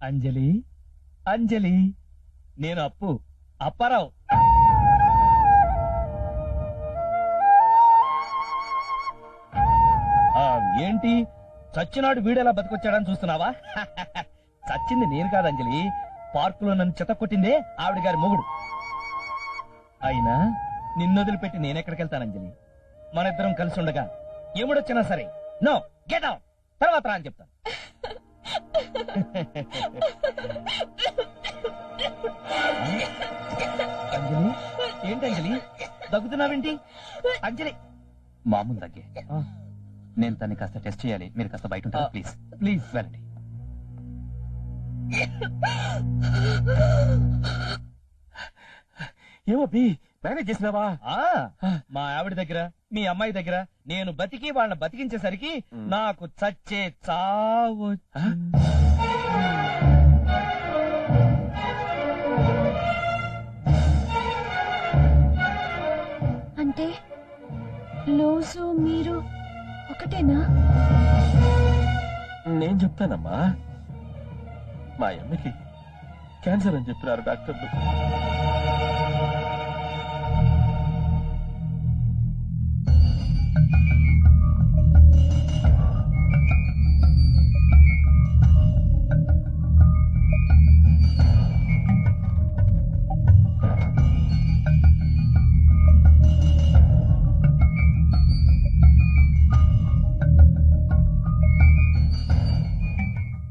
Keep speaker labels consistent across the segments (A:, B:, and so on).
A: అంజలి అంజలి నేను అప్పారావు. ఏంటి చచ్చినాడు వీడెలా బతికొచ్చాడని చూస్తున్నావా? చచ్చింది నేను కాదు అంజలి, పార్కులో నన్ను చెత్త కొట్టిందే ఆవిడ గారి మొగుడు. అయినా నిన్నొదిలిపెట్టి నేనెక్కడికి వెళ్తాను అంజలి? మన ఇద్దరం కలిసి ఉండగా ఎముడొచ్చినా సరే నో గెట్ అవుట్, తర్వాత రా అని చెప్తాను. అంజలి ఏంటి అంజలి దగ్గుతున్నావేంటి? అంజలి
B: మామూలు దగ్గే. నేను తన్ని కాస్త టెస్ట్ చేయాలి, మీరు కాస్త బయట ఉంటారా? ప్లీజ్ ప్లీజ్ వెళ్ళండి.
A: ఏమో బి మేనేజ్ చేసినావా? మా ఆవిడ దగ్గర మీ అమ్మాయి దగ్గర నేను బతికి వాళ్ళని బతికించేసరికి నాకు చచ్చే చావు.
C: అంటే లూజు మీరు ఒకటేనా?
D: నేను చెప్తానమ్మా, మా అమ్మకి క్యాన్సర్ అని చెప్పినారు డాక్టర్లు.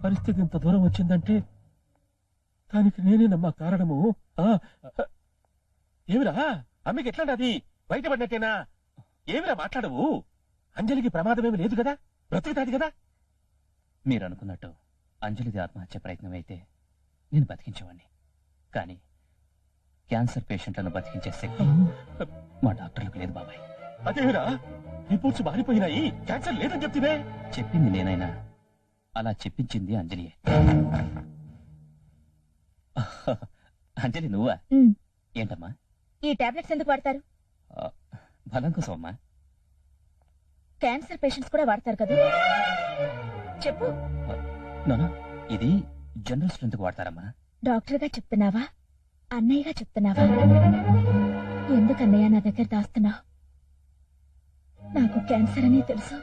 D: పరిస్థితి ఇంత దూరం వచ్చిందంటే దానికి నేనేనమ్మా కారణము. ఏమిరా అమ్మకి ఎట్లాంటి బయటపడినట్టేనా? ఏమిరా మాట్లాడవు? అంజలికి ప్రమాదమేమి లేదు కదా, బ్రతుకుతాది కదా.
B: మీరు అనుకున్నట్టు అంజలిది ఆత్మహత్య ప్రయత్నం అయితే నేను బతికించేవాడిని, కానీ క్యాన్సర్ పేషెంట్లను బతికించే శక్తి మా డాక్టర్లకు లేదు బాబాయ్.
D: అదేమిరా రిపోర్ట్స్ మారిపోయినాయి, క్యాన్సర్ లేదని చెప్తివే.
B: చెప్పింది నేనైనా అలా చెప్పించింది అంజలియే. అంజలి నువ్వా? ఏంటమ్మా
C: ఈ టాబ్లెట్స్ ఎందుకు వాడతారు?
B: బలం కోసం అమ్మా.
C: క్యాన్సర్ పేషెంట్స్ కూడా వాడతారు కదా, చెప్పు.
B: నోనో, ఇది జనరల్ స్ట్రెంత్ వాడతారమ్మా.
C: డాక్టర్ గా చెప్తున్నావా, అన్నయ్యగా చెప్తున్నావా? ఎందుకు అన్నయ్య నా దగ్గర దాస్తున్నావు? నాకు క్యాన్సర్ అని తెలుసు,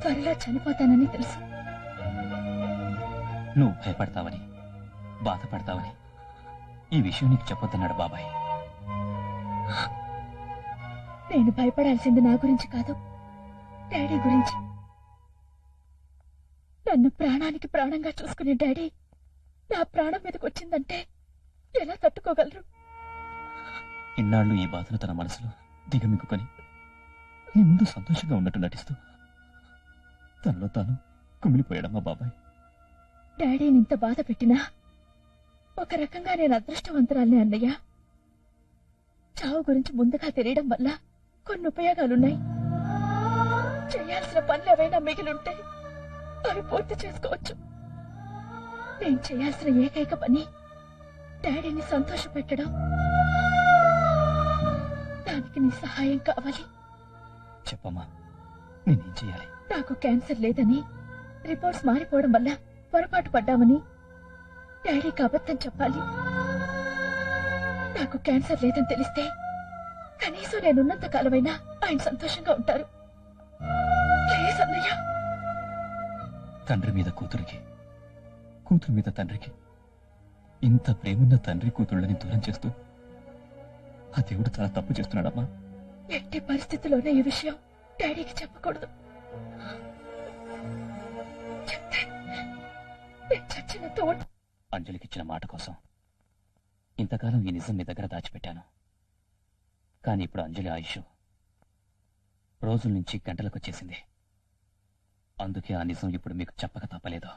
C: త్వరలో చనిపోతానని తెలుసు.
B: నువ్వు భయపడతావని, బాధపడతావని ఈ విషయం నీకు చెప్పొద్దన్నాడు బాబాయ్.
C: నేను భయపడాల్సింది నా గురించి కాదు, డాడీ గురించి. నన్ను ప్రాణానికి ప్రాణంగా చూసుకునే డాడీ నా ప్రాణం మీదకి వచ్చిందంటే ఎలా తట్టుకోగలరు?
B: ఇన్నాళ్ళు ఈ బాధను తన మనసులో దిగమిక్కుని నీ ముందు సంతోషంగా ఉన్నట్టు నటిస్తూ తనలో తాను కుమిలిపోయాడమ్మా బాబాయ్.
C: డాడీని ఇంత బాధ పెట్టినా ఒక రకంగా నేను అదృష్టవంతురాల్ని అన్నయ్య. చావు గురించి ముందుగా తెలియడం వల్ల కొన్ని ఉపయోగాలున్నాయి. చేయాల్సిన పనులు ఏవైనా మిగిలింటే అవి పూర్తి చేసుకోవచ్చు. నేను చేయాల్సిన ఏకైక పని డాడీని సంతోష పెట్టడం. దానికి నీ సహాయం కావాలి.
B: చెప్పమ్మా, నేనేం చెయ్యాలి?
C: నాకు క్యాన్సర్ లేదని రిపోర్ట్స్ మారిపోవడం వల్ల పొరపాటు పడ్డామని డాడీకి అబద్ధం చెప్పాలి. నాకు క్యాన్సర్ లేదని తెలిస్తే కనీసం నేనున్నంత కాలమైనా ఆయన సంతోషంగా ఉంటారు. ప్లీజ్ అన్నయ్య.
B: తండ్రి మీద కూతురికి, కూతురు మీద తండ్రికి ఇంత ప్రేమున్న తండ్రి కూతుళ్ళని దూరం చేస్తూ ఆ దేవుడు చాలా తప్పు చేస్తున్నాడమ్మా.
C: ఎట్టి పరిస్థితుల్లోనే ఈ విషయం డాడీకి చెప్పకూడదు. చెప్తే నేను చచ్చినంత
B: అంజలికిచ్చిన మాట కోసం ఇంతకాలం ఈ నిజం మీ దగ్గర దాచిపెట్టాను. కానీ ఇప్పుడు అంజలి ఆయుష్ రోజుల నుంచి గంటలకు వచ్చేసింది. అందుకే ఆ నిజం ఇప్పుడు మీకు చెప్పక తప్పలేదు.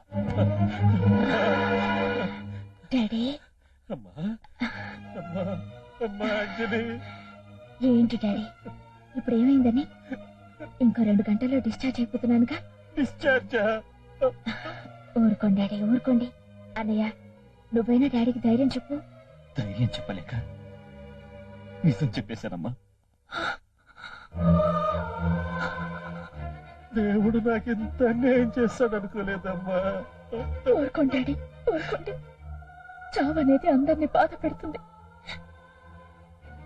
C: డాడీ.
D: అంజలి.
C: ఏంటి డాడీ ఇప్పుడు ఏమైందని? ఇంకో 2 గంటల్లో డిశ్చార్జ్ అయిపోతున్నానుగా.
D: డిశ్చార్జా?
C: ఊరుకోండి డాడీ, ఊరుకోండి. అన్నయ్య, నువ్వైనా డాడీకి ధైర్యం చెప్పు.
B: ధైర్యం చెప్పలేక నిజం చెప్పేశానమ్మా.
D: దేవుడు నాకింత అన్యాయం చేస్తాడనుకోలేదమ్మా.
C: ఊరుకోండి డాడీ, ఊరుకోండి. చావు అనేది అందరినీ బాధ పెడుతుంది.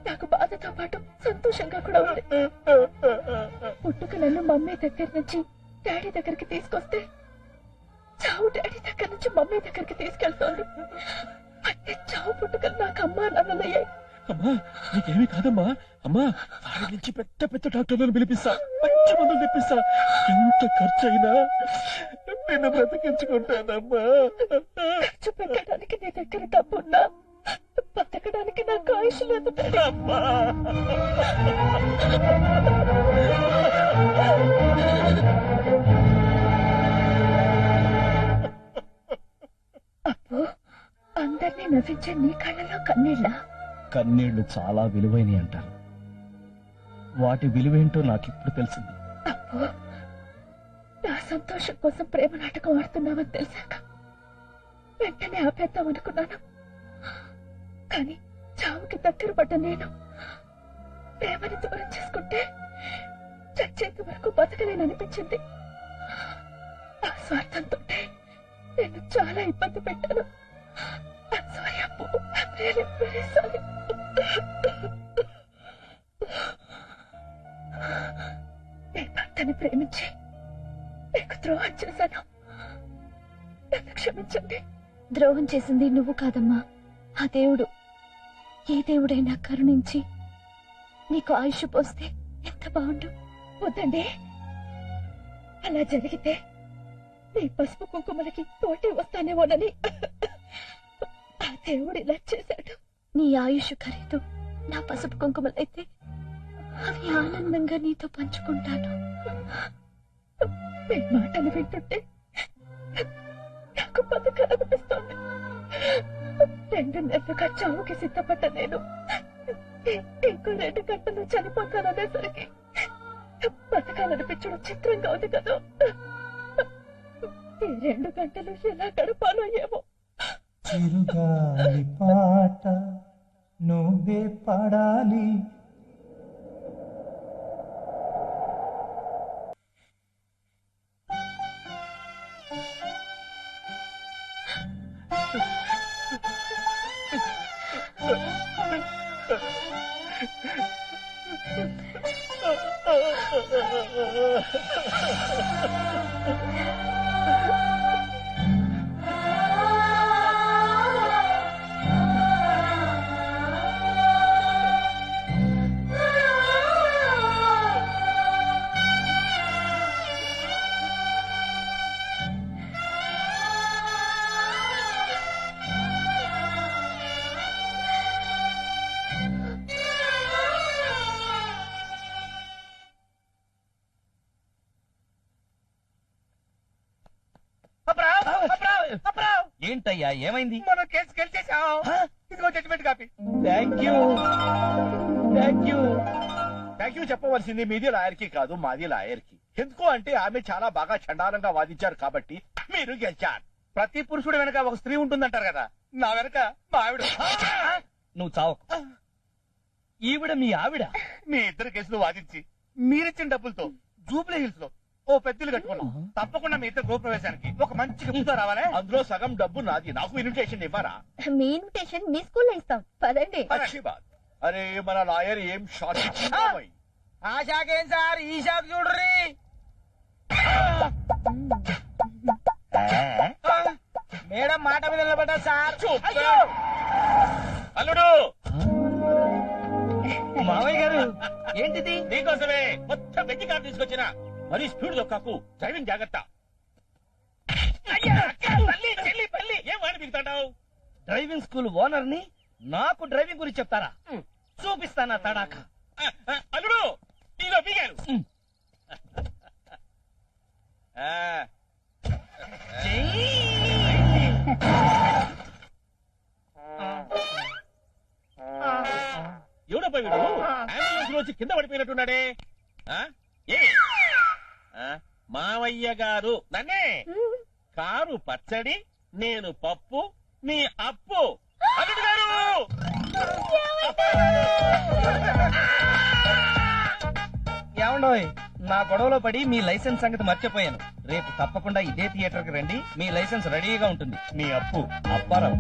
C: నాకు బాధతో పాటు సంతోషంగా కూడా ఉంది. పుట్టుక నన్ను మమ్మీ దగ్గర నుంచి డాడీ దగ్గరికి తీసుకొస్తే చావు డాడీ దగ్గర నుంచి మమ్మీ దగ్గరికి తీసుకెళ్తోంది. అంటే చావు పుట్టుకలు నాకు అమ్మా నాన్నలయ్యాయి.
D: అమ్మా నీకేమీ కాదమ్మా. అమ్మా వాడి నుంచి పెద్ద పెద్ద డాక్టర్లను పిలిపిస్తా, మంచి మందులు తెప్పిస్తా. ఎంత ఖర్చు అయినా నిన్ను బ్రతికించుకుంటానమ్మా.
C: ఖర్చు పెట్టడానికి నీ దగ్గర డబ్బున్నా బతకడానికి నాకు ఆయుష్ లేదు డాడీ.
D: అమ్మా
C: అప్పు, అందరినీ నవ్వించే నీ కళ్ళలో కన్నీళ్ళ?
A: కన్నీళ్లు చాలా విలువైనవి అంటారు. వాటి విలువేంటో నాకిప్పుడు తెలిసింది.
C: అప్పు, నా సంతోషం కోసం ప్రేమ నాటకం ఆడుతున్నావని తెలిసాక వెంటనే ఆపేద్దాం అనుకున్నాను. కానీ చావుకి దగ్గర పడ్డ నేను ప్రేమని దూరం చేసుకుంటే చచ్చేంత వరకు బతకలేననిపించింది. ఆ స్వార్థంతో నేను చాలా ఇబ్బంది పెట్టాను. సారీ అప్పు, వెరీ సారీ. నేను భర్తని ప్రేమించి నీకు ద్రోహం చేశాను. నన్ను క్షమించండి. ద్రోహం చేసింది నువ్వు కాదమ్మా, ఆ దేవుడు. ఏ దేవుడైనా కరుణించి నీకు ఆయుష్ పోస్తే ఎంత బాగుండు. వద్దండి, అలా జరిగితే నీ పసుపు కుంకుమలకి తోటే వస్తానేమోనని ఆ దేవుడు ఇలా చేశాడు. నీ ఆయుష్ ఖరీదు నా పసుపు కుంకుమలైతే అవి ఆనందంగా నీతో పంచుకుంటాను. మీ మాటలు వింటుంటే నాకు బతకాలనిపిస్తోంది. 2 నెలలుగా చావుకి సిద్ధపడ్డ నేను ఇంకో 2 గంటలు చనిపోతాననేసరికి బతకాలనిపించడం చిత్రంగా ఉంది కదా. ఈ 2 గంటలు ఎలా గడపాలో ఏమో.
E: చిరుగాలి పాట నువ్వే పాడాలి.
A: ఏంటయ్యా, ఏమైంది?
D: మనం కేసు గెలిచేసాం. ఇదిగో judgement copy.
A: Thank you, thank you.
D: Thank you చెప్పవలసింది మీది లాయర్కి కాదు, మాది లాయర్కి. ఎందుకు అంటే ఆమె చాలా బాగా చండాలంగా వాదించారు కాబట్టి మీరు గెలిచారు. ప్రతి పురుషుడు వెనక ఒక స్త్రీ ఉంటుందంటారు కదా, నా వెనక మా ఆవిడ.
A: నువ్వు చావకు. ఈవిడ మీ ఆవిడ?
D: మీ ఇద్దరు కేసులు వాదించి మీరిచ్చిన డబ్బులతో జూబ్లీ హిల్స్ లో ఓ పెద్దలు కట్టుకున్నాం. తప్పకుండా మీ ఇద్దరు గృహప్రవేశానికి ఒక మంచి గిఫ్ట్తో రావాలి. అందులో సగం డబ్బు నాది. నాకు ఇన్విటేషన్ ఇవ్వరా?
C: మీ ఇన్విటేషన్ మీ స్కూల్లో ఇస్తాం, పదండి.
D: అచ్చి బాత్. అరే మన లాయర్ ఏం షాక్ ఇచ్చింది.
F: ఆ షాక్ ఏం సార్, ఈ షాక్ చూడ్రి. మేడం మాట మీద నిలబడ్డా సార్.
D: అల్లుడు,
A: మావయ్య గారు, ఏంటిది?
D: నీకోసమే మొత్తం వెజ్జి కార్ తీసుకొచ్చిన. మరీ స్పీడ్ దొక్కాకు, డ్రైవింగ్ జాగ్రత్త. ఏం వాడి దిగుతాడావు?
A: డ్రైవింగ్ స్కూల్ ఓనర్ ని నాకు డ్రైవింగ్ గురించి చెప్తారా? చూపిస్తానా తడాక.
D: అల్లుడు ఇదో బిగారు. ఎవడప్ప వీడు? అంబులెన్స్ వచ్చి కింద పడిపోయినట్టున్నాడే. ఏ మావయ్య గారు నన్నే కారు పచ్చడి, నేను పప్పు, నీ అప్పు. అల్లుడు గారు
A: ఏమండోయ్ నా గొడవలో పడి మీ లైసెన్స్ సంగతి మర్చిపోయాను. రేపు తప్పకుండా ఇదే థియేటర్ కి రండి, మీ లైసెన్స్ రెడీగా ఉంటుంది. మీ అప్పు అప్పారావు.